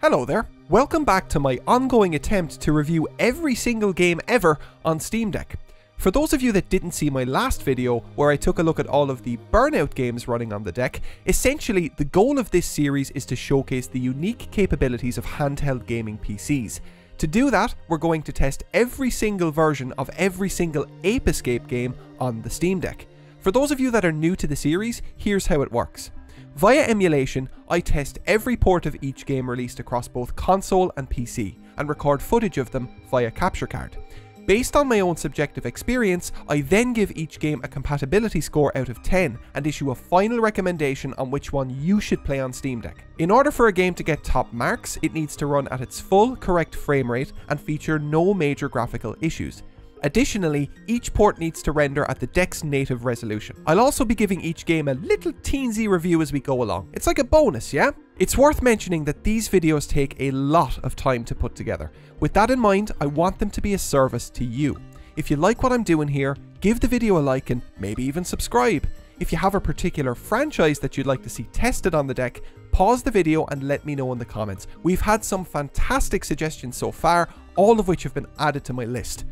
Hello there, welcome back to my ongoing attempt to review every single game ever on Steam Deck. For those of you that didn't see my last video where I took a look at all of the Burnout games running on the deck, essentially the goal of this series is to showcase the unique capabilities of handheld gaming PCs. To do that, we're going to test every single version of every single Ape Escape game on the Steam Deck. For those of you that are new to the series, here's how it works. Via emulation, I test every port of each game released across both console and PC, and record footage of them via capture card. Based on my own subjective experience, I then give each game a compatibility score out of 10 and issue a final recommendation on which one you should play on Steam Deck. In order for a game to get top marks, it needs to run at its full correct frame rate and feature no major graphical issues. Additionally, each port needs to render at the deck's native resolution. I'll also be giving each game a little teensy review as we go along. It's like a bonus, yeah? It's worth mentioning that these videos take a lot of time to put together. With that in mind, I want them to be a service to you. If you like what I'm doing here, give the video a like and maybe even subscribe. If you have a particular franchise that you'd like to see tested on the deck, pause the video and let me know in the comments. We've had some fantastic suggestions so far, all of which have been added to my list.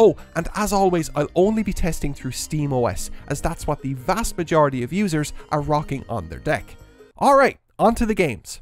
Oh, and as always, I'll only be testing through SteamOS, as that's what the vast majority of users are rocking on their deck. Alright, on to the games.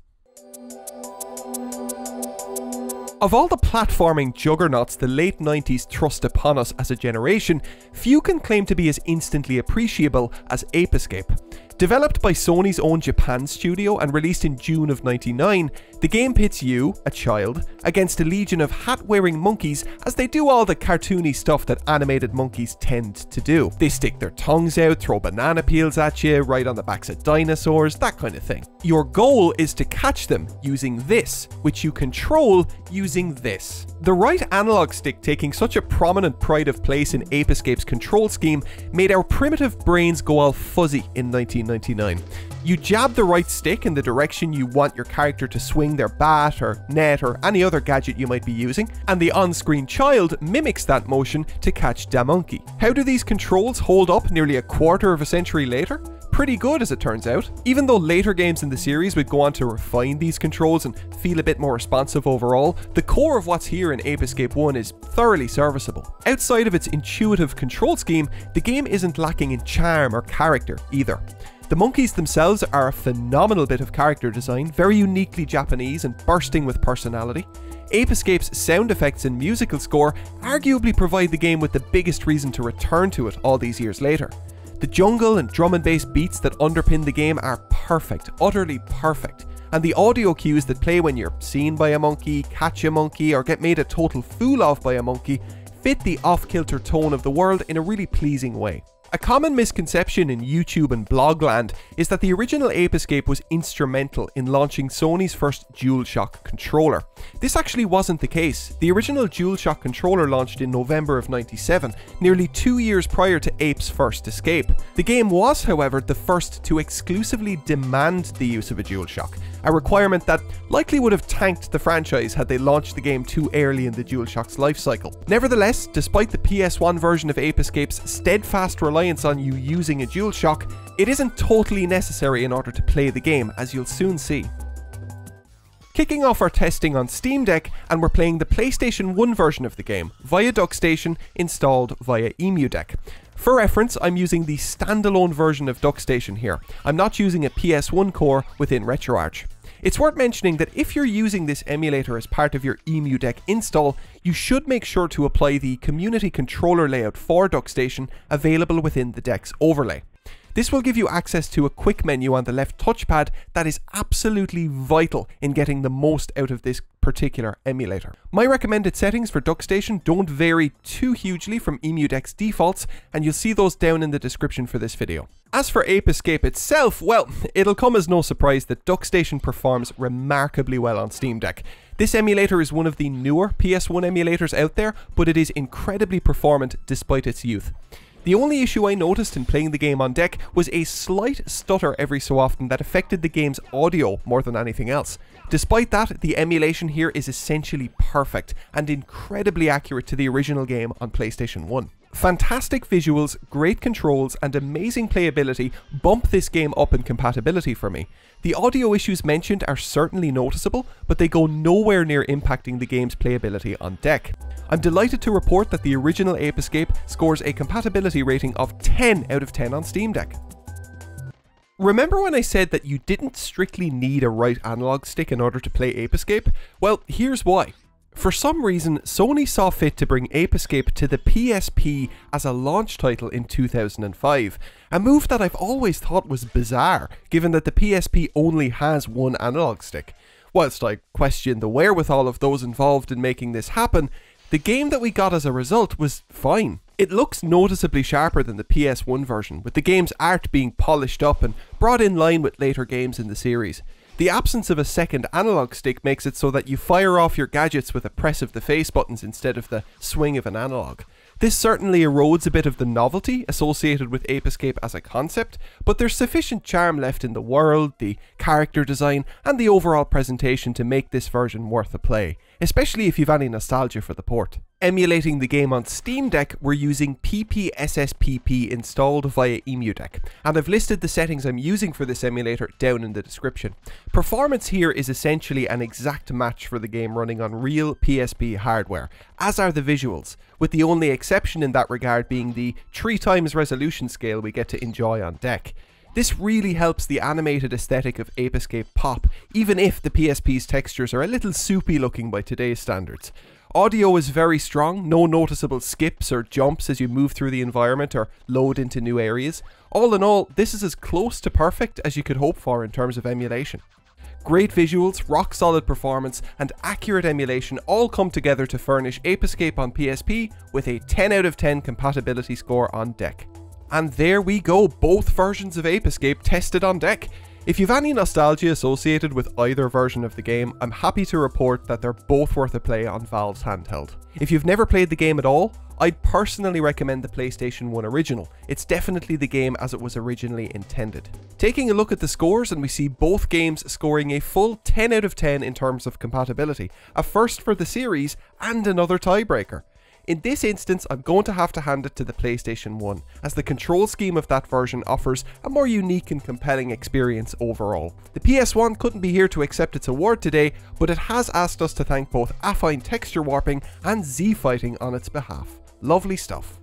Of all the platforming juggernauts the late 90s thrust upon us as a generation, few can claim to be as instantly appreciable as Ape Escape. Developed by Sony's own Japan studio and released in June of '99, the game pits you, a child, against a legion of hat-wearing monkeys as they do all the cartoony stuff that animated monkeys tend to do. They stick their tongues out, throw banana peels at you, ride on the backs of dinosaurs, that kind of thing. Your goal is to catch them using this, which you control using this. The right analog stick taking such a prominent pride of place in Ape Escape's control scheme made our primitive brains go all fuzzy in 1999. You jab the right stick in the direction you want your character to swing their bat or net or any other gadget you might be using, and the on-screen child mimics that motion to catch da monkey. How do these controls hold up nearly a quarter of a century later? Pretty good, as it turns out. Even though later games in the series would go on to refine these controls and feel a bit more responsive overall, the core of what's here in Ape Escape 1 is thoroughly serviceable. Outside of its intuitive control scheme, the game isn't lacking in charm or character either. The monkeys themselves are a phenomenal bit of character design, very uniquely Japanese and bursting with personality. Ape Escape's sound effects and musical score arguably provide the game with the biggest reason to return to it all these years later. The jungle and drum and bass beats that underpin the game are perfect, utterly perfect, and the audio cues that play when you're seen by a monkey, catch a monkey, or get made a total fool of by a monkey fit the off-kilter tone of the world in a really pleasing way. A common misconception in YouTube and blogland is that the original Ape Escape was instrumental in launching Sony's first DualShock controller. This actually wasn't the case. The original DualShock controller launched in November of '97, nearly 2 years prior to Ape's first escape. The game was, however, the first to exclusively demand the use of a DualShock, a requirement that likely would have tanked the franchise had they launched the game too early in the DualShock's life cycle. Nevertheless, despite the PS1 version of Ape Escape's steadfast reliance on you using a DualShock, it isn't totally necessary in order to play the game, as you'll soon see. Kicking off our testing on Steam Deck, and we're playing the PlayStation 1 version of the game, via DuckStation, installed via emudeck. For reference, I'm using the standalone version of DuckStation here. I'm not using a PS1 core within RetroArch. It's worth mentioning that if you're using this emulator as part of your emudeck install, you should make sure to apply the community controller layout for DuckStation available within the deck's overlay. This will give you access to a quick menu on the left touchpad that is absolutely vital in getting the most out of this particular emulator. My recommended settings for DuckStation don't vary too hugely from emudeck's defaults, and you'll see those down in the description for this video. As for Ape Escape itself, well, it'll come as no surprise that DuckStation performs remarkably well on Steam Deck. This emulator is one of the newer PS1 emulators out there, but it is incredibly performant despite its youth. The only issue I noticed in playing the game on deck was a slight stutter every so often that affected the game's audio more than anything else. Despite that, the emulation here is essentially perfect and incredibly accurate to the original game on PlayStation 1. Fantastic visuals, great controls, and amazing playability bump this game up in compatibility for me. The audio issues mentioned are certainly noticeable, but they go nowhere near impacting the game's playability on deck. I'm delighted to report that the original Ape Escape scores a compatibility rating of 10 out of 10 on Steam Deck. Remember when I said that you didn't strictly need a right analog stick in order to play Ape Escape? Well, here's why. For some reason, Sony saw fit to bring Ape Escape to the PSP as a launch title in 2005, a move that I've always thought was bizarre, given that the PSP only has one analog stick. Whilst I question the wherewithal of those involved in making this happen, the game that we got as a result was fine. It looks noticeably sharper than the PS1 version, with the game's art being polished up and brought in line with later games in the series. The absence of a second analog stick makes it so that you fire off your gadgets with a press of the face buttons instead of the swing of an analog. This certainly erodes a bit of the novelty associated with Ape Escape as a concept, but there's sufficient charm left in the world, the character design, and the overall presentation to make this version worth a play, especially if you've any nostalgia for the port. Emulating the game on Steam Deck, we're using PPSSPP installed via emudeck, and I've listed the settings I'm using for this emulator down in the description. Performance here is essentially an exact match for the game running on real PSP hardware, as are the visuals, with the only exception in that regard being the 3x resolution scale we get to enjoy on deck. This really helps the animated aesthetic of Ape Escape pop, even if the PSP's textures are a little soupy looking by today's standards. Audio is very strong, no noticeable skips or jumps as you move through the environment or load into new areas. All in all, this is as close to perfect as you could hope for in terms of emulation. Great visuals, rock solid performance, and accurate emulation all come together to furnish Ape Escape on PSP with a 10 out of 10 compatibility score on deck. And there we go, both versions of Ape Escape tested on deck. If you've any nostalgia associated with either version of the game, I'm happy to report that they're both worth a play on Valve's handheld. If you've never played the game at all, I'd personally recommend the PlayStation 1 original. It's definitely the game as it was originally intended. Taking a look at the scores, and we see both games scoring a full 10 out of 10 in terms of compatibility, a first for the series and another tiebreaker. In this instance, I'm going to have to hand it to the PlayStation 1, as the control scheme of that version offers a more unique and compelling experience overall. The PS1 couldn't be here to accept its award today, but it has asked us to thank both Affine Texture Warping and Z-Fighting on its behalf. Lovely stuff.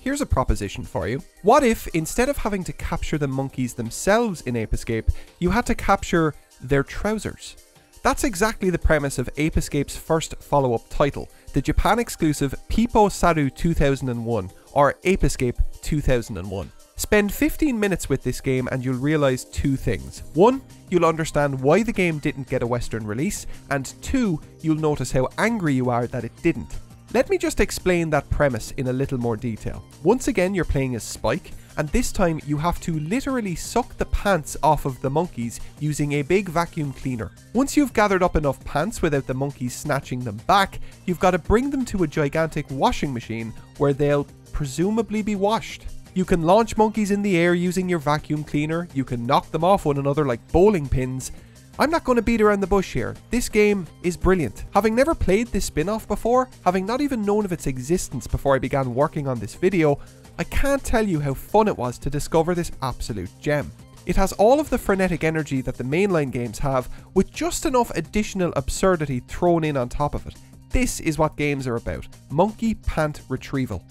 Here's a proposition for you. What if, instead of having to capture the monkeys themselves in Ape Escape, you had to capture their trousers? That's exactly the premise of Ape Escape's first follow-up title, the Japan-exclusive Pippo Saru 2001, or Ape Escape 2001. Spend 15 minutes with this game and you'll realise two things. One, you'll understand why the game didn't get a Western release, and two, you'll notice how angry you are that it didn't. Let me just explain that premise in a little more detail. Once again, you're playing as Spike, and this time you have to literally suck the pants off of the monkeys using a big vacuum cleaner. Once you've gathered up enough pants without the monkeys snatching them back, you've got to bring them to a gigantic washing machine where they'll presumably be washed. You can launch monkeys in the air using your vacuum cleaner, you can knock them off one another like bowling pins. I'm not going to beat around the bush here. This game is brilliant. Having never played this spin-off before, having not even known of its existence before I began working on this video, I can't tell you how fun it was to discover this absolute gem. It has all of the frenetic energy that the mainline games have, with just enough additional absurdity thrown in on top of it. This is what games are about: monkey pant retrieval.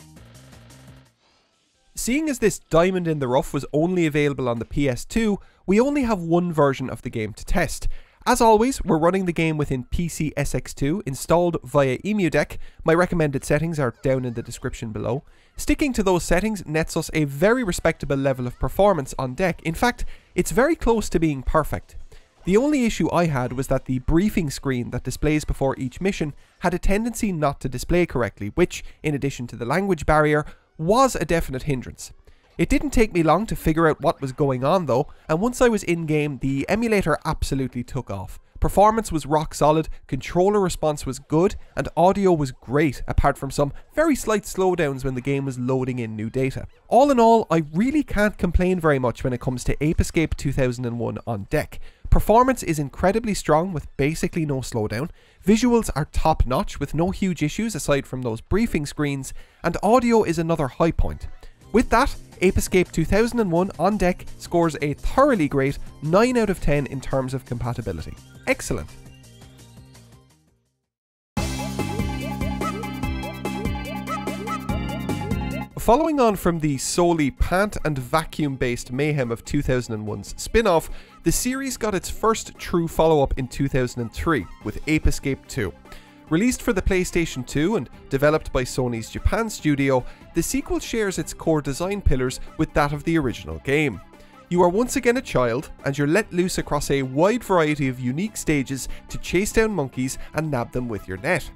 Seeing as this diamond in the rough was only available on the PS2, we only have one version of the game to test. As always, we're running the game within PCSX2 installed via emudeck. My recommended settings are down in the description below. Sticking to those settings nets us a very respectable level of performance on deck. In fact, it's very close to being perfect. The only issue I had was that the briefing screen that displays before each mission had a tendency not to display correctly, which, in addition to the language barrier, was a definite hindrance. It didn't take me long to figure out what was going on though, and once I was in-game, the emulator absolutely took off. Performance was rock solid, controller response was good, and audio was great, apart from some very slight slowdowns when the game was loading in new data. All in all, I really can't complain very much when it comes to Ape Escape 2001 on deck. Performance is incredibly strong with basically no slowdown, visuals are top notch with no huge issues aside from those briefing screens, and audio is another high point. With that, Ape Escape 2001 on deck scores a thoroughly great 9 out of 10 in terms of compatibility. Excellent. Following on from the solely pant and vacuum based mayhem of 2001's spin-off, the series got its first true follow-up in 2003 with Ape Escape 2. Released for the PlayStation 2 and developed by Sony's Japan studio, the sequel shares its core design pillars with that of the original game. You are once again a child, and you're let loose across a wide variety of unique stages to chase down monkeys and nab them with your net.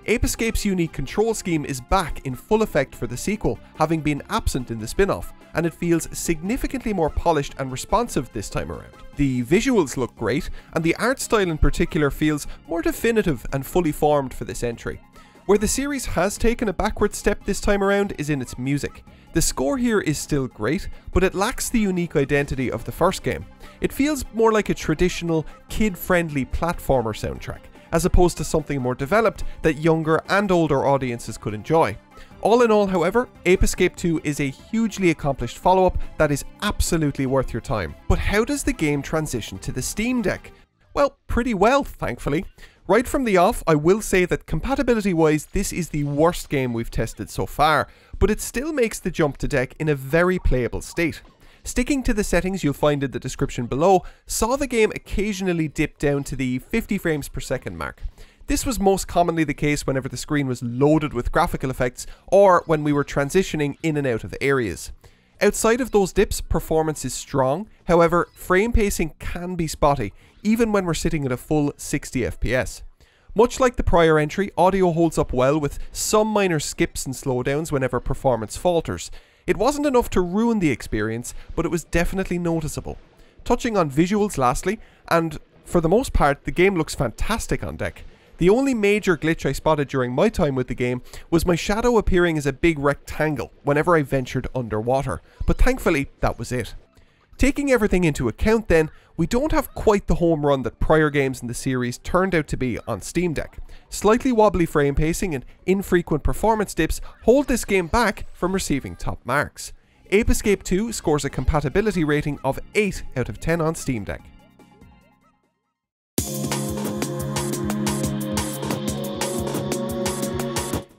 Ape Escape's unique control scheme is back in full effect for the sequel, having been absent in the spin-off, and it feels significantly more polished and responsive this time around. The visuals look great, and the art style in particular feels more definitive and fully formed for this entry. Where the series has taken a backward step this time around is in its music. The score here is still great, but it lacks the unique identity of the first game. It feels more like a traditional, kid-friendly platformer soundtrack, as opposed to something more developed that younger and older audiences could enjoy. All in all, however, Ape Escape 2 is a hugely accomplished follow-up that is absolutely worth your time. But how does the game transition to the Steam Deck? Well, pretty well, thankfully. Right from the off, I will say that compatibility-wise, this is the worst game we've tested so far, but it still makes the jump to deck in a very playable state. Sticking to the settings you'll find in the description below, saw the game occasionally dip down to the 50 frames per second mark. This was most commonly the case whenever the screen was loaded with graphical effects or when we were transitioning in and out of areas. Outside of those dips, performance is strong, however, frame pacing can be spotty, even when we're sitting at a full 60 FPS. Much like the prior entry, audio holds up well with some minor skips and slowdowns whenever performance falters. It wasn't enough to ruin the experience, but it was definitely noticeable. Touching on visuals lastly, and for the most part, the game looks fantastic on deck. The only major glitch I spotted during my time with the game was my shadow appearing as a big rectangle whenever I ventured underwater, but thankfully that was it. Taking everything into account then, we don't have quite the home run that prior games in the series turned out to be on Steam Deck. Slightly wobbly frame pacing and infrequent performance dips hold this game back from receiving top marks. Ape Escape 2 scores a compatibility rating of 8 out of 10 on Steam Deck.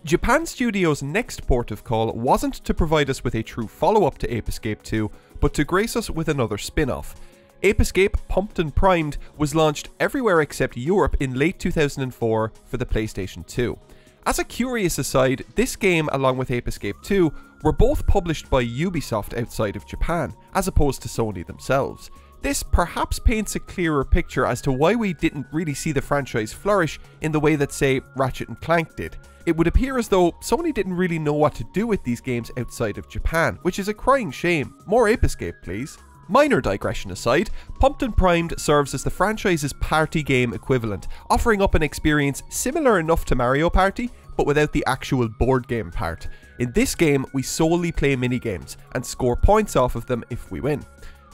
Japan Studio's next port of call wasn't to provide us with a true follow-up to Ape Escape 2, but to grace us with another spin-off. Ape Escape Pumped and Primed was launched everywhere except Europe in late 2004 for the PlayStation 2. As a curious aside, this game along with Ape Escape 2 were both published by Ubisoft outside of Japan, as opposed to Sony themselves. This perhaps paints a clearer picture as to why we didn't really see the franchise flourish in the way that, say, Ratchet & Clank did. It would appear as though Sony didn't really know what to do with these games outside of Japan, which is a crying shame. More Ape Escape, please. Minor digression aside, Pumped and Primed serves as the franchise's party game equivalent, offering up an experience similar enough to Mario Party, but without the actual board game part. In this game, we solely play minigames, and score points off of them if we win.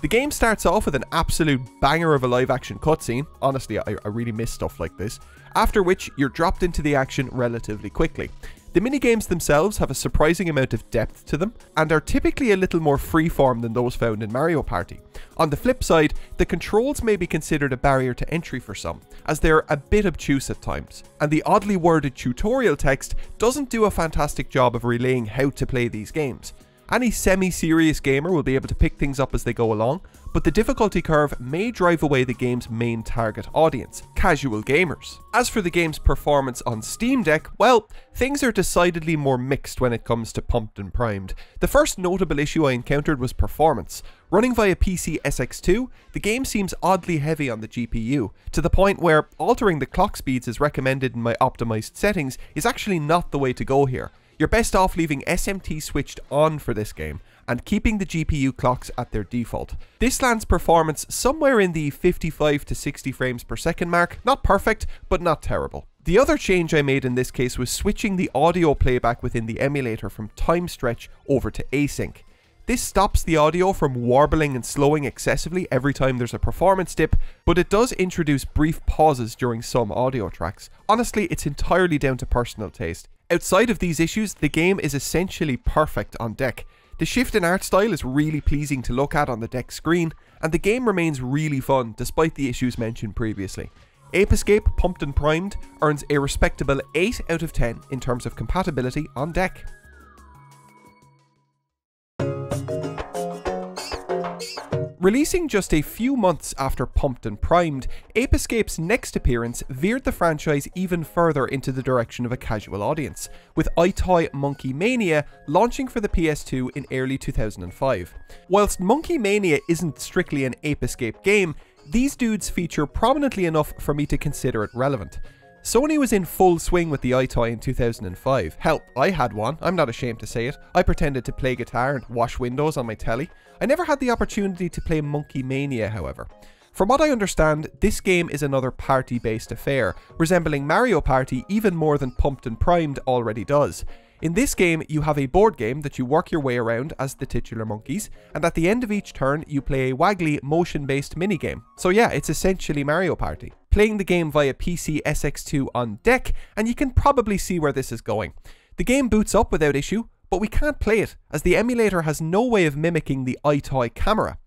The game starts off with an absolute banger of a live action cutscene, honestly I really miss stuff like this, after which you're dropped into the action relatively quickly. The minigames themselves have a surprising amount of depth to them, and are typically a little more freeform than those found in Mario Party. On the flip side, the controls may be considered a barrier to entry for some, as they're a bit obtuse at times, and the oddly worded tutorial text doesn't do a fantastic job of relaying how to play these games. Any semi-serious gamer will be able to pick things up as they go along, but the difficulty curve may drive away the game's main target audience, casual gamers. As for the game's performance on Steam Deck, well, things are decidedly more mixed when it comes to Pumped and Primed. The first notable issue I encountered was performance. Running via PCSX2, the game seems oddly heavy on the GPU, to the point where altering the clock speeds as recommended in my optimized settings is actually not the way to go here. You're best off leaving SMT switched on for this game, and keeping the GPU clocks at their default. This lands performance somewhere in the 55 to 60 frames per second mark, not perfect, but not terrible. The other change I made in this case was switching the audio playback within the emulator from time stretch over to async. This stops the audio from warbling and slowing excessively every time there's a performance dip, but it does introduce brief pauses during some audio tracks. Honestly, it's entirely down to personal taste. Outside of these issues, the game is essentially perfect on deck. The shift in art style is really pleasing to look at on the deck screen, and the game remains really fun despite the issues mentioned previously. Ape Escape Pumped and Primed earns a respectable 8 out of 10 in terms of compatibility on deck. Releasing just a few months after Pumped and Primed, Ape Escape's next appearance veered the franchise even further into the direction of a casual audience, with iToy Monkey Mania launching for the PS2 in early 2005. Whilst Monkey Mania isn't strictly an Ape Escape game, these dudes feature prominently enough for me to consider it relevant. Sony was in full swing with the iToy in 2005. Hell, I had one, I'm not ashamed to say it. I pretended to play guitar and wash windows on my telly. I never had the opportunity to play Monkey Mania, however. From what I understand, this game is another party-based affair, resembling Mario Party even more than Pumped and Primed already does. In this game, you have a board game that you work your way around as the titular monkeys, and at the end of each turn, you play a waggly, motion-based minigame. So yeah, it's essentially Mario Party. Playing the game via PCSX2 on deck, and you can probably see where this is going. The game boots up without issue, but we can't play it, as the emulator has no way of mimicking the iToy camera.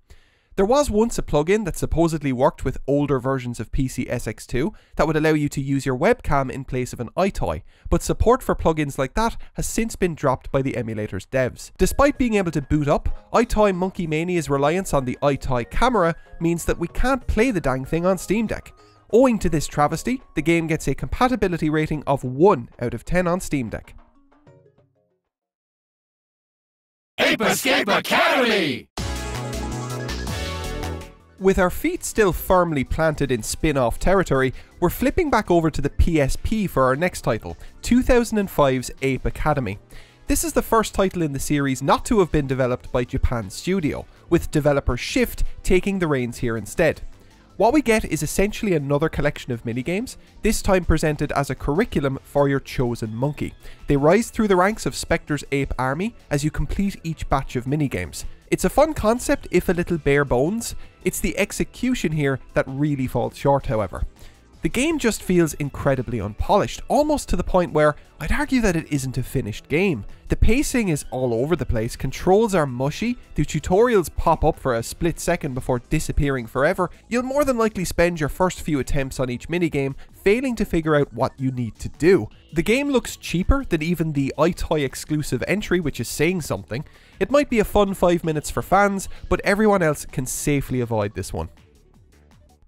There was once a plugin that supposedly worked with older versions of PCSX2 that would allow you to use your webcam in place of an iToy, but support for plugins like that has since been dropped by the emulator's devs. Despite being able to boot up, iToy Monkey Mania's reliance on the iToy camera means that we can't play the dang thing on Steam Deck. Owing to this travesty, the game gets a compatibility rating of 1 out of 10 on Steam Deck. Ape Escape Academy! With our feet still firmly planted in spin-off territory, we're flipping back over to the PSP for our next title, 2005's Ape Academy. This is the first title in the series not to have been developed by Japan's studio, with developer Shift taking the reins here instead. What we get is essentially another collection of minigames, this time presented as a curriculum for your chosen monkey. They rise through the ranks of Spectre's ape army as you complete each batch of minigames. It's a fun concept, if a little bare bones. It's the execution here that really falls short, however. The game just feels incredibly unpolished, almost to the point where I'd argue that it isn't a finished game. The pacing is all over the place, controls are mushy, the tutorials pop up for a split second before disappearing forever. You'll more than likely spend your first few attempts on each minigame failing to figure out what you need to do. The game looks cheaper than even the iToy exclusive entry, which is saying something. It might be a fun 5 minutes for fans, but everyone else can safely avoid this one.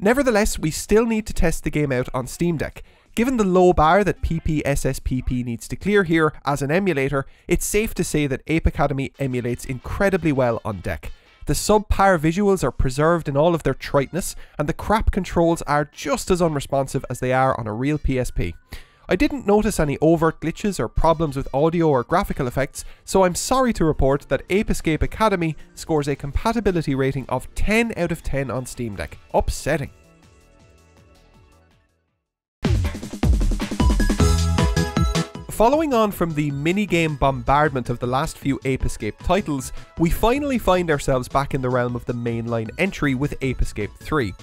Nevertheless, we still need to test the game out on Steam Deck. Given the low bar that PPSSPP needs to clear here as an emulator, it's safe to say that Ape Academy emulates incredibly well on deck. The subpar visuals are preserved in all of their triteness, and the crap controls are just as unresponsive as they are on a real PSP. I didn't notice any overt glitches or problems with audio or graphical effects, so I'm sorry to report that Ape Escape Academy scores a compatibility rating of 10 out of 10 on Steam Deck. Upsetting. Following on from the minigame bombardment of the last few Ape Escape titles, we finally find ourselves back in the realm of the mainline entry with Ape Escape 3.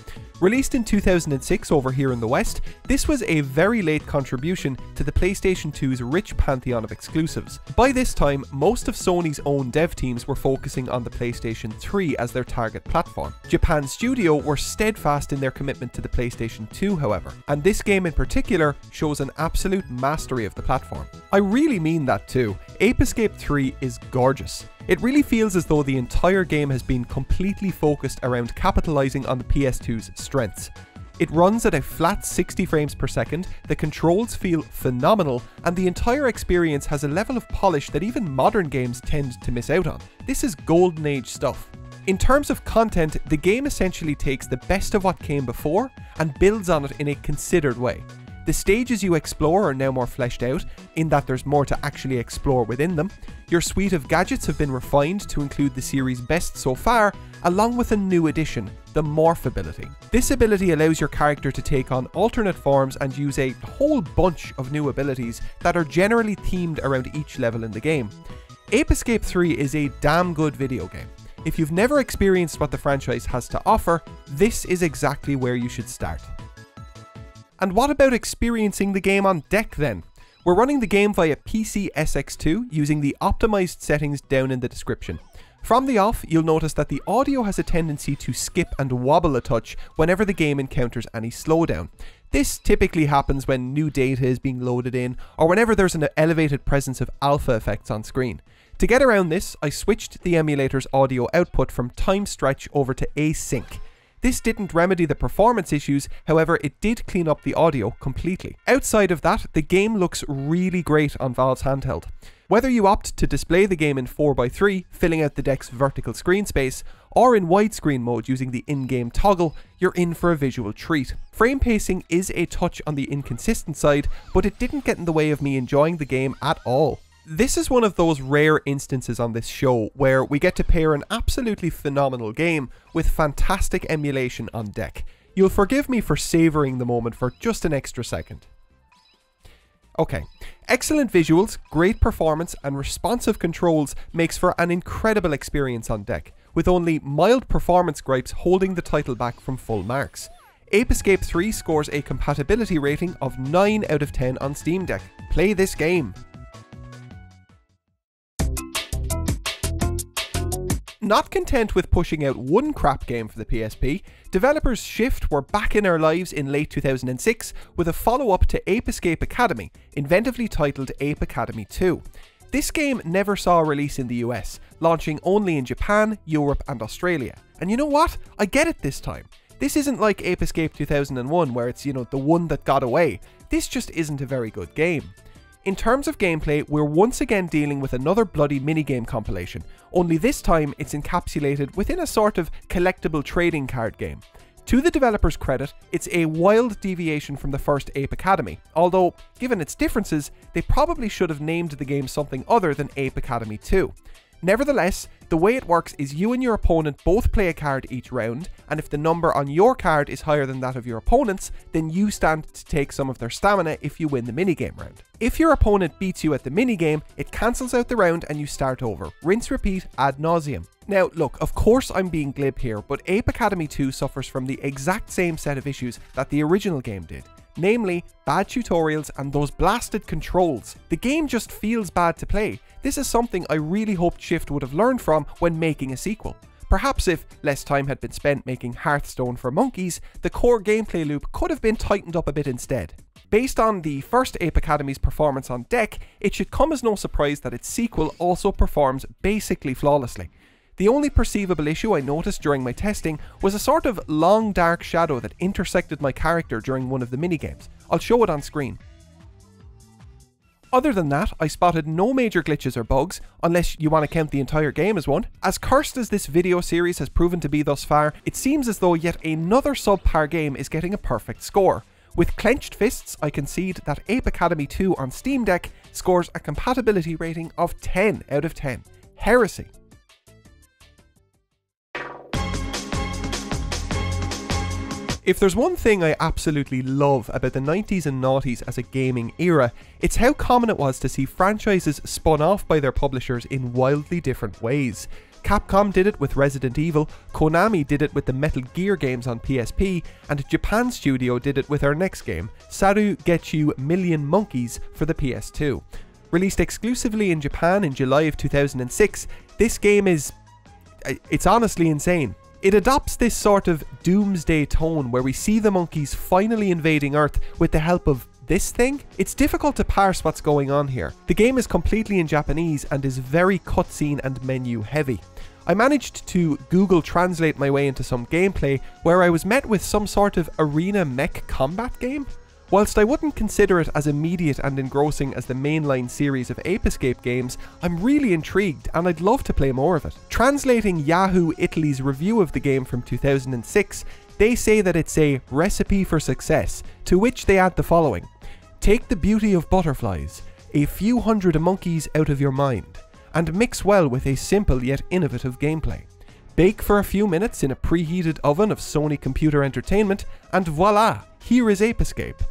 Released in 2006 over here in the West, this was a very late contribution to the PlayStation 2's rich pantheon of exclusives. By this time, most of Sony's own dev teams were focusing on the PlayStation 3 as their target platform. Japan's studio were steadfast in their commitment to the PlayStation 2, however, and this game in particular shows an absolute mastery of the platform. I really mean that too. Ape Escape 3 is gorgeous. It really feels as though the entire game has been completely focused around capitalizing on the PS2's strengths. It runs at a flat 60 frames per second, the controls feel phenomenal, and the entire experience has a level of polish that even modern games tend to miss out on. This is golden age stuff. In terms of content, the game essentially takes the best of what came before and builds on it in a considered way. The stages you explore are now more fleshed out, in that there's more to actually explore within them. Your suite of gadgets have been refined to include the series' best so far, along with a new addition, the Morph ability. This ability allows your character to take on alternate forms and use a whole bunch of new abilities that are generally themed around each level in the game. Ape Escape 3 is a damn good video game. If you've never experienced what the franchise has to offer, this is exactly where you should start. And what about experiencing the game on deck then? We're running the game via PCSX2 using the optimized settings down in the description. From the off, you'll notice that the audio has a tendency to skip and wobble a touch whenever the game encounters any slowdown. This typically happens when new data is being loaded in, or whenever there's an elevated presence of alpha effects on screen. To get around this, I switched the emulator's audio output from time stretch over to async. This didn't remedy the performance issues, however it did clean up the audio completely. Outside of that, the game looks really great on Valve's handheld. Whether you opt to display the game in 4:3, filling out the deck's vertical screen space, or in widescreen mode using the in-game toggle, you're in for a visual treat. Frame pacing is a touch on the inconsistent side, but it didn't get in the way of me enjoying the game at all. This is one of those rare instances on this show where we get to pair an absolutely phenomenal game with fantastic emulation on deck. You'll forgive me for savouring the moment for just an extra second. Okay, excellent visuals, great performance and responsive controls makes for an incredible experience on deck, with only mild performance gripes holding the title back from full marks. Ape Escape 3 scores a compatibility rating of 9 out of 10 on Steam Deck. Play this game! Not content with pushing out one crap game for the PSP, developers Shift were back in our lives in late 2006 with a follow-up to Ape Escape Academy, inventively titled Ape Academy 2. This game never saw a release in the US, launching only in Japan, Europe and Australia. And you know what? I get it this time. This isn't like Ape Escape 2001 where it's, the one that got away. This just isn't a very good game. In terms of gameplay, we're once again dealing with another bloody minigame compilation, only this time it's encapsulated within a sort of collectible trading card game. To the developer's credit, it's a wild deviation from the first Ape Academy, although, given its differences, they probably should have named the game something other than Ape Academy 2. Nevertheless, the way it works is you and your opponent both play a card each round, and if the number on your card is higher than that of your opponent's, then you stand to take some of their stamina if you win the minigame round. If your opponent beats you at the minigame, it cancels out the round and you start over. Rinse repeat ad nauseum. Now look, of course I'm being glib here, but Ape Academy 2 suffers from the exact same set of issues that the original game did. Namely, bad tutorials and those blasted controls. The game just feels bad to play. This is something I really hoped Shift would have learned from when making a sequel. Perhaps if less time had been spent making Hearthstone for monkeys, the core gameplay loop could have been tightened up a bit instead. Based on the first Ape Academy's performance on deck, it should come as no surprise that its sequel also performs basically flawlessly. The only perceivable issue I noticed during my testing was a sort of long dark shadow that intersected my character during one of the minigames. I'll show it on screen. Other than that, I spotted no major glitches or bugs, unless you want to count the entire game as one. As cursed as this video series has proven to be thus far, it seems as though yet another subpar game is getting a perfect score. With clenched fists, I concede that Ape Academy 2 on Steam Deck scores a compatibility rating of 10 out of 10. Heresy. If there's one thing I absolutely love about the 90s and noughties as a gaming era, it's how common it was to see franchises spun off by their publishers in wildly different ways. Capcom did it with Resident Evil, Konami did it with the Metal Gear games on PSP, and Japan Studio did it with our next game, Saru Getchu Million Monkeys for the PS2. Released exclusively in Japan in July of 2006, this game it's honestly insane. It adopts this sort of doomsday tone where we see the monkeys finally invading Earth with the help of this thing. It's difficult to parse what's going on here. The game is completely in Japanese and is very cutscene and menu heavy. I managed to Google Translate my way into some gameplay where I was met with some sort of arena mech combat game. Whilst I wouldn't consider it as immediate and engrossing as the mainline series of Ape Escape games, I'm really intrigued and I'd love to play more of it. Translating Yahoo Italy's review of the game from 2006, they say that it's a recipe for success, to which they add the following. Take the beauty of butterflies, a few hundred monkeys out of your mind, and mix well with a simple yet innovative gameplay. Bake for a few minutes in a preheated oven of Sony Computer Entertainment, and voila, here is Ape Escape.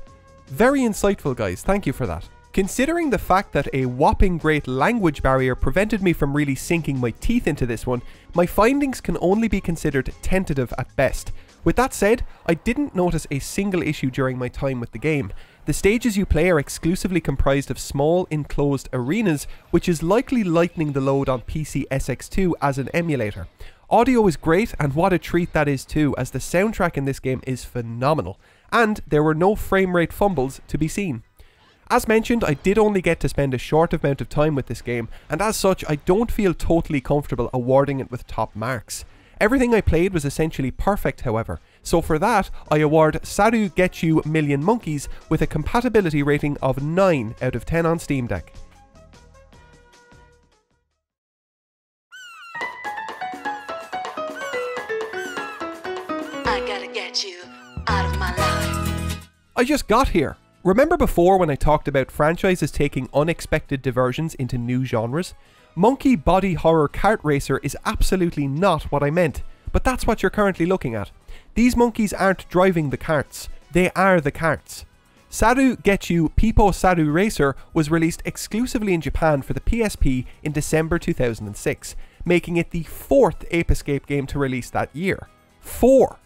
Very insightful guys, thank you for that. Considering the fact that a whopping great language barrier prevented me from really sinking my teeth into this one, my findings can only be considered tentative at best. With that said, I didn't notice a single issue during my time with the game. The stages you play are exclusively comprised of small enclosed arenas, which is likely lightening the load on PCSX2 as an emulator. Audio is great, and what a treat that is too, as the soundtrack in this game is phenomenal, and there were no frame rate fumbles to be seen. As mentioned, I did only get to spend a short amount of time with this game, and as such I don't feel totally comfortable awarding it with top marks. Everything I played was essentially perfect however, so for that I award Saru Getchu Million Monkeys with a compatibility rating of 9 out of 10 on Steam Deck. I gotta get you out of my life. I just got here. Remember before when I talked about franchises taking unexpected diversions into new genres? Monkey Body Horror Kart Racer is absolutely not what I meant, but that's what you're currently looking at. These monkeys aren't driving the karts, they are the karts. Saru Getchu Pipo Saru Racer was released exclusively in Japan for the PSP in December 2006, making it the 4th Ape Escape game to release that year. 4!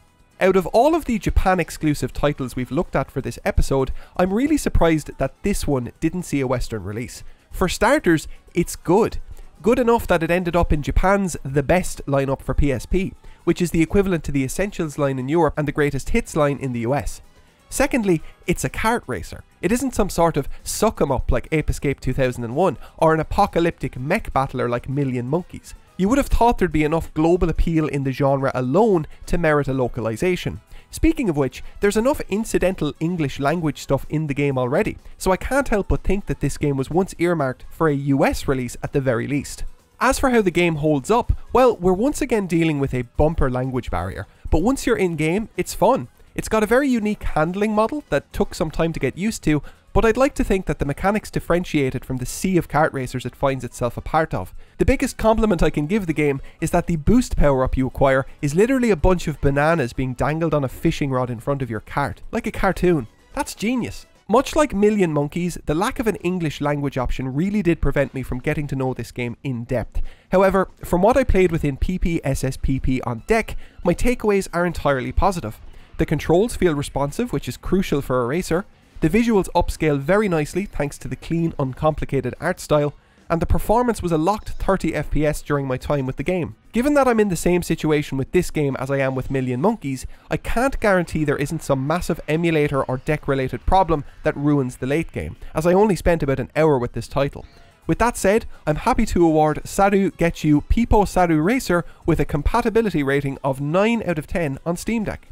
Out of all of the Japan exclusive titles we've looked at for this episode, I'm really surprised that this one didn't see a Western release. For starters, it's good. Good enough that it ended up in Japan's The Best lineup for PSP, which is the equivalent to the Essentials line in Europe and the Greatest Hits line in the US. Secondly, it's a kart racer. It isn't some sort of suck 'em up like Ape Escape 2001 or an apocalyptic mech battler like Million Monkeys. You would have thought there'd be enough global appeal in the genre alone to merit a localization. Speaking of which, there's enough incidental English language stuff in the game already, so I can't help but think that this game was once earmarked for a US release at the very least. As for how the game holds up, well, we're once again dealing with a bumper language barrier, but once you're in game, it's fun. It's got a very unique handling model that took some time to get used to, but I'd like to think that the mechanics differentiate it from the sea of kart racers it finds itself a part of. The biggest compliment I can give the game is that the boost power-up you acquire is literally a bunch of bananas being dangled on a fishing rod in front of your kart, like a cartoon. That's genius. Much like Million Monkeys, the lack of an English language option really did prevent me from getting to know this game in depth. However, from what I played within PPSSPP on deck, my takeaways are entirely positive. The controls feel responsive, which is crucial for a racer. The visuals upscale very nicely thanks to the clean, uncomplicated art style, and the performance was a locked 30 FPS during my time with the game. Given that I'm in the same situation with this game as I am with Million Monkeys, I can't guarantee there isn't some massive emulator or deck related problem that ruins the late game, as I only spent about an hour with this title. With that said, I'm happy to award Saru Getchu Pipo Saru Racer with a compatibility rating of 9 out of 10 on Steam Deck.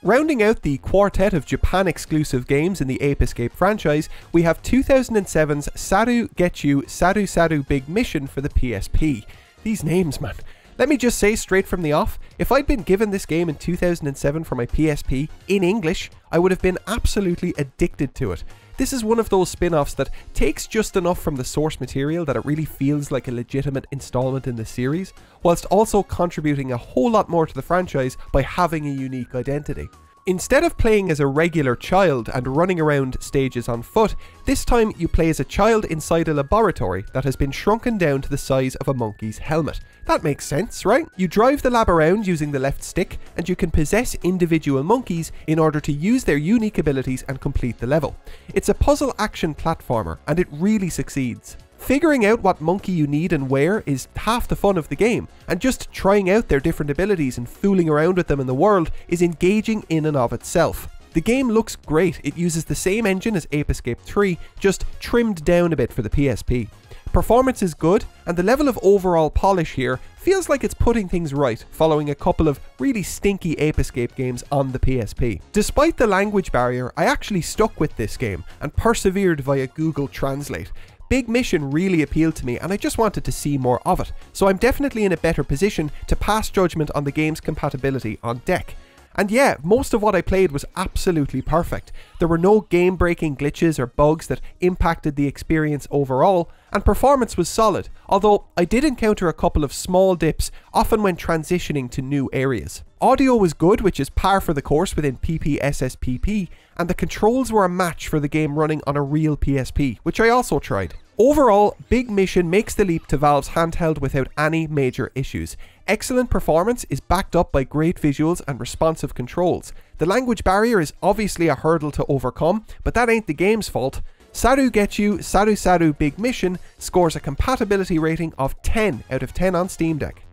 Rounding out the quartet of Japan exclusive games in the Ape Escape franchise, we have 2007's Saru Getchu Saru Saru Big Mission for the PSP. These names, man. Let me just say straight from the off, if I'd been given this game in 2007 for my PSP in English, I would have been absolutely addicted to it. This is one of those spin-offs that takes just enough from the source material that it really feels like a legitimate installment in the series, whilst also contributing a whole lot more to the franchise by having a unique identity. Instead of playing as a regular child and running around stages on foot, this time you play as a child inside a laboratory that has been shrunken down to the size of a monkey's helmet. That makes sense, right? You drive the lab around using the left stick, and you can possess individual monkeys in order to use their unique abilities and complete the level. It's a puzzle action platformer, and it really succeeds. Figuring out what monkey you need and where is half the fun of the game, and just trying out their different abilities and fooling around with them in the world is engaging in and of itself. The game looks great. It uses the same engine as Ape Escape 3, just trimmed down a bit for the PSP. Performance is good, and the level of overall polish here feels like it's putting things right following a couple of really stinky Ape Escape games on the PSP. Despite the language barrier, I actually stuck with this game and persevered via Google Translate. Big Mission really appealed to me, and I just wanted to see more of it, so I'm definitely in a better position to pass judgment on the game's compatibility on deck. And yeah, most of what I played was absolutely perfect. There were no game-breaking glitches or bugs that impacted the experience overall, and performance was solid, although I did encounter a couple of small dips, often when transitioning to new areas. Audio was good, which is par for the course within PPSSPP, and the controls were a match for the game running on a real PSP, which I also tried. Overall, Big Mission makes the leap to Valve's handheld without any major issues. Excellent performance is backed up by great visuals and responsive controls. The language barrier is obviously a hurdle to overcome, but that ain't the game's fault. Saru Getchu Saru Saru Big Mission scores a compatibility rating of 10 out of 10 on Steam Deck.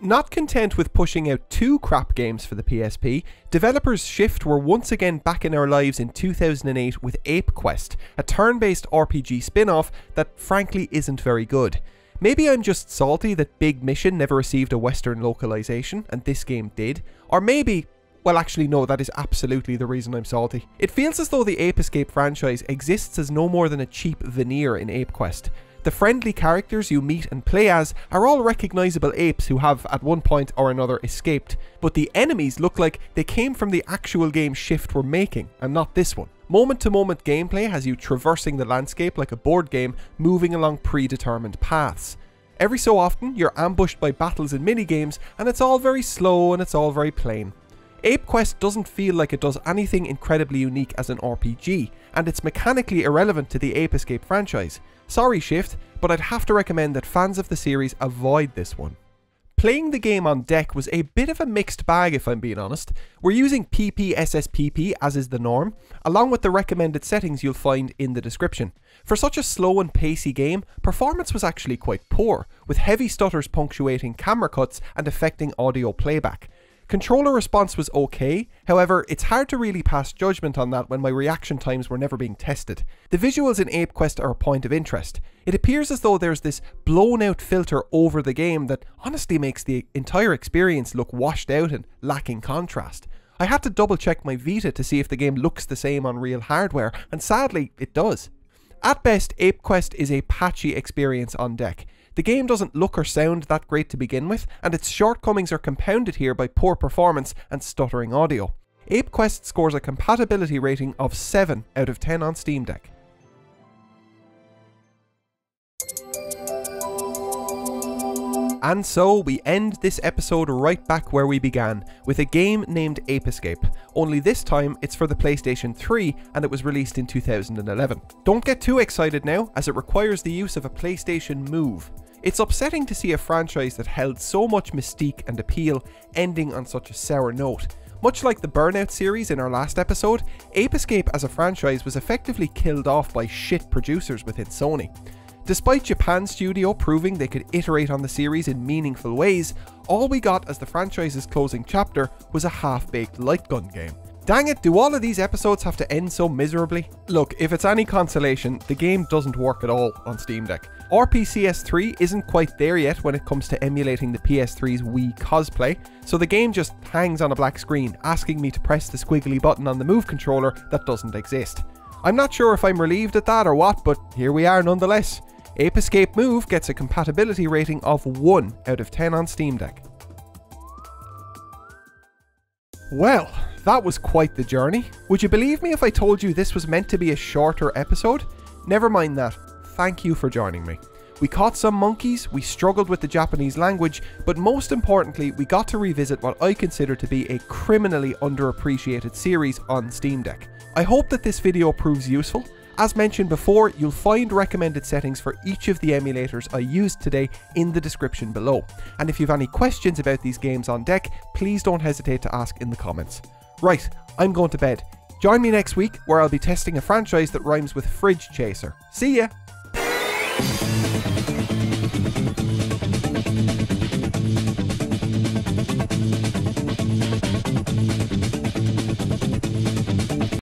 Not content with pushing out 2 crap games for the PSP, developers Shift were once again back in our lives in 2008 with Ape Quest, a turn-based RPG spin-off that frankly isn't very good. Maybe I'm just salty that Big Mission never received a Western localization and this game did, or maybe, well actually no, that is absolutely the reason I'm salty. It feels as though the Ape Escape franchise exists as no more than a cheap veneer in Ape Quest. The friendly characters you meet and play as are all recognisable apes who have at one point or another escaped, but the enemies look like they came from the actual game Shift were making, and not this one. Moment-to-moment gameplay has you traversing the landscape like a board game, moving along predetermined paths. Every so often, you're ambushed by battles and minigames, and it's all very slow and it's all very plain. Ape Quest doesn't feel like it does anything incredibly unique as an RPG, and it's mechanically irrelevant to the Ape Escape franchise. Sorry Shift, but I'd have to recommend that fans of the series avoid this one. Playing the game on deck was a bit of a mixed bag if I'm being honest. We're using PPSSPP as is the norm, along with the recommended settings you'll find in the description. For such a slow and pacey game, performance was actually quite poor, with heavy stutters punctuating camera cuts and affecting audio playback. Controller response was okay, however it's hard to really pass judgment on that when my reaction times were never being tested. The visuals in Ape Quest are a point of interest. It appears as though there's this blown out filter over the game that honestly makes the entire experience look washed out and lacking contrast. I had to double check my Vita to see if the game looks the same on real hardware, and sadly it does. At best, Ape Quest is a patchy experience on deck. The game doesn't look or sound that great to begin with, and its shortcomings are compounded here by poor performance and stuttering audio. Ape Quest scores a compatibility rating of 7 out of 10 on Steam Deck. And so we end this episode right back where we began, with a game named Ape Escape, only this time it's for the PlayStation 3 and it was released in 2011. Don't get too excited now, as it requires the use of a PlayStation Move. It's upsetting to see a franchise that held so much mystique and appeal ending on such a sour note. Much like the Burnout series in our last episode, Ape Escape as a franchise was effectively killed off by shit producers within Sony. Despite Japan's studio proving they could iterate on the series in meaningful ways, all we got as the franchise's closing chapter was a half-baked light gun game. Dang it, do all of these episodes have to end so miserably? Look, if it's any consolation, the game doesn't work at all on Steam Deck. RPCS3 isn't quite there yet when it comes to emulating the PS3's Wii cosplay, so the game just hangs on a black screen, asking me to press the squiggly button on the Move controller that doesn't exist. I'm not sure if I'm relieved at that or what, but here we are nonetheless. Ape Escape Move gets a compatibility rating of 1 out of 10 on Steam Deck. Well, that was quite the journey. Would you believe me if I told you this was meant to be a shorter episode? Never mind that. Thank you for joining me. We caught some monkeys, we struggled with the Japanese language, but most importantly, we got to revisit what I consider to be a criminally underappreciated series on Steam Deck. I hope that this video proves useful. As mentioned before, you'll find recommended settings for each of the emulators I used today in the description below. And if you have any questions about these games on deck, please don't hesitate to ask in the comments. Right, I'm going to bed. Join me next week where I'll be testing a franchise that rhymes with Fridge Chaser. See ya!